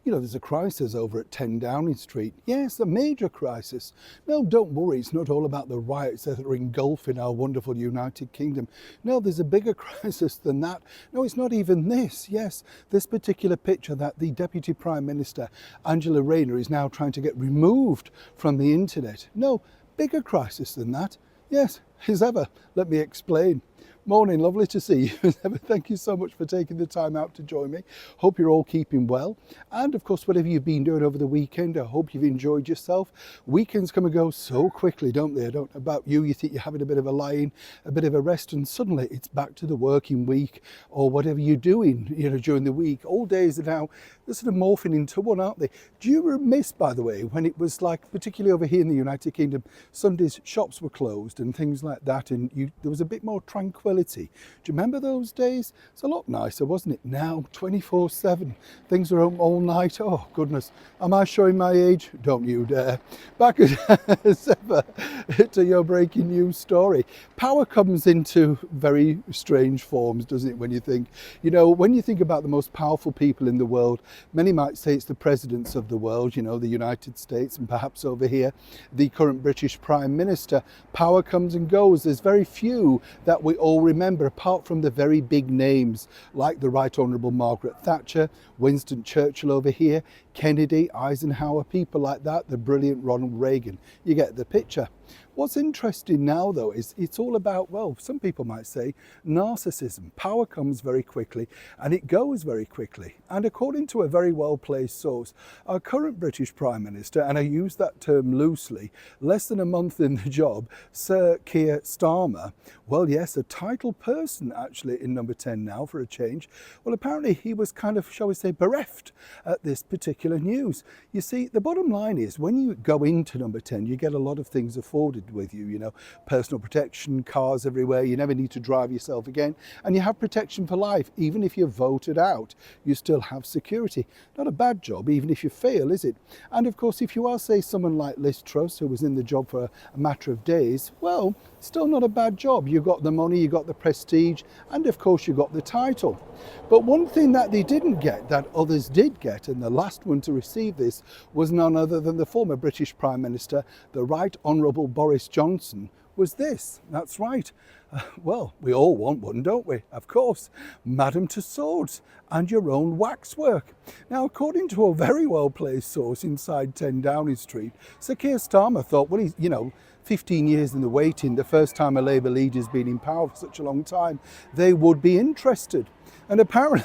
You know, there's a crisis over at 10 Downing Street. Yes, a major crisis. No, don't worry, it's not all about the riots that are engulfing our wonderful United Kingdom. No, there's a bigger crisis than that. No, it's not even this. Yes, this particular picture that the Deputy Prime Minister, Angela Rayner, is now trying to get removed from the internet. No, bigger crisis than that. Yes, as ever, let me explain. Morning, lovely to see you as ever. Thank you so much for taking the time out to join me. Hope you're all keeping well. And of course, whatever you've been doing over the weekend, I hope you've enjoyed yourself. Weekends come and go so quickly, don't they? I don't know about you, you think you're having a bit of a lie-in, a bit of a rest, and suddenly it's back to the working week or whatever you're doing, you know, during the week. All days are now, they're sort of morphing into one, aren't they? Do you miss, by the way, when it was like, particularly over here in the United Kingdom, Sundays shops were closed and things like that, and there was a bit more tranquility. Do you remember those days? It's a lot nicer, wasn't it? Now, 24/7, things are open all night. Oh, goodness. Am I showing my age? Don't you dare. Back as ever to your breaking news story. Power comes into very strange forms, doesn't it, when you think, you know, when you think about the most powerful people in the world, many might say it's the presidents of the world, you know, the United States, and perhaps over here, the current British Prime Minister. Power comes and goes. There's very few that we all remember, apart from the very big names like the Right Honourable Margaret Thatcher, Winston Churchill over here, Kennedy, Eisenhower, people like that, the brilliant Ronald Reagan. You get the picture. What's interesting now, though, is it's all about, well, some people might say narcissism. Power comes very quickly and it goes very quickly. And according to a very well-placed source, our current British Prime Minister, and I use that term loosely, less than a month in the job, Sir Keir Starmer, well, yes, a title person actually in number 10 now for a change. Well, apparently he was kind of, shall we say, bereft at this particular news. You see, the bottom line is when you go into number 10, you get a lot of things afforded with you, you know, personal protection, cars everywhere, you never need to drive yourself again, and you have protection for life. Even if you're voted out, you still have security. Not a bad job, even if you fail, is it? And of course, if you are, say, someone like Liz Truss, who was in the job for a matter of days, well, still not a bad job. You got the money, you got the prestige, and of course you got the title. But one thing that they didn't get, that others did get, and the last one to receive this was none other than the former British Prime Minister, the Right Honourable Boris Johnson, was this. That's right. Well, we all want one, don't we? Of course. Madame Tussauds and your own waxwork. Now, according to a very well-placed source inside 10 Downing Street, Sir Keir Starmer thought, well, he's, you know, 15 years in the waiting, the first time a Labour leader's been in power for such a long time, they would be interested. And apparently,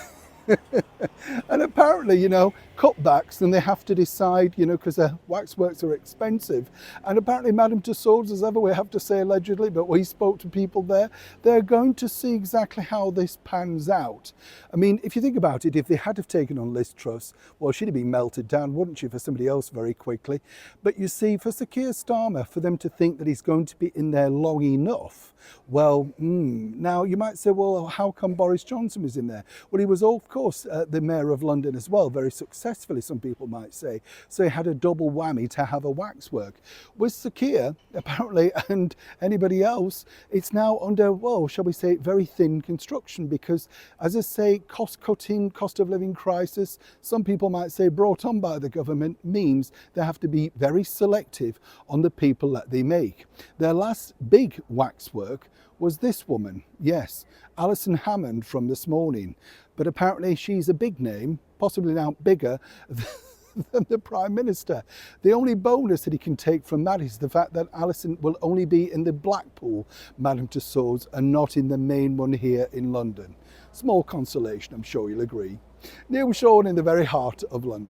you know, cutbacks, and they have to decide, you know, because the waxworks are expensive. And apparently Madame Tussauds, as ever we have to say allegedly, but we spoke to people there, they're going to see exactly how this pans out. I mean, if you think about it, if they had have taken on Liz Truss, well, she'd have been melted down, wouldn't she, for somebody else very quickly. But you see, for Sir Keir Starmer, for them to think that he's going to be in there long enough, well, now you might say, well, how come Boris Johnson was in there? Well, he was, of course, the Mayor of London as well, very successfully, some people might say. So he had a double whammy to have a waxwork. With Sir Keir, apparently, and anybody else, it's now under, well, shall we say, very thin construction because, as I say, cost-cutting, cost of living crisis, some people might say brought on by the government, means they have to be very selective on the people that they make. Their last big waxwork was this woman, yes, Alison Hammond from This Morning. But apparently she's a big name, possibly now bigger than the Prime Minister. The only bonus that he can take from that is the fact that Alison will only be in the Blackpool Madame Tussauds and not in the main one here in London. Small consolation, I'm sure you'll agree. Neil Sean in the very heart of London.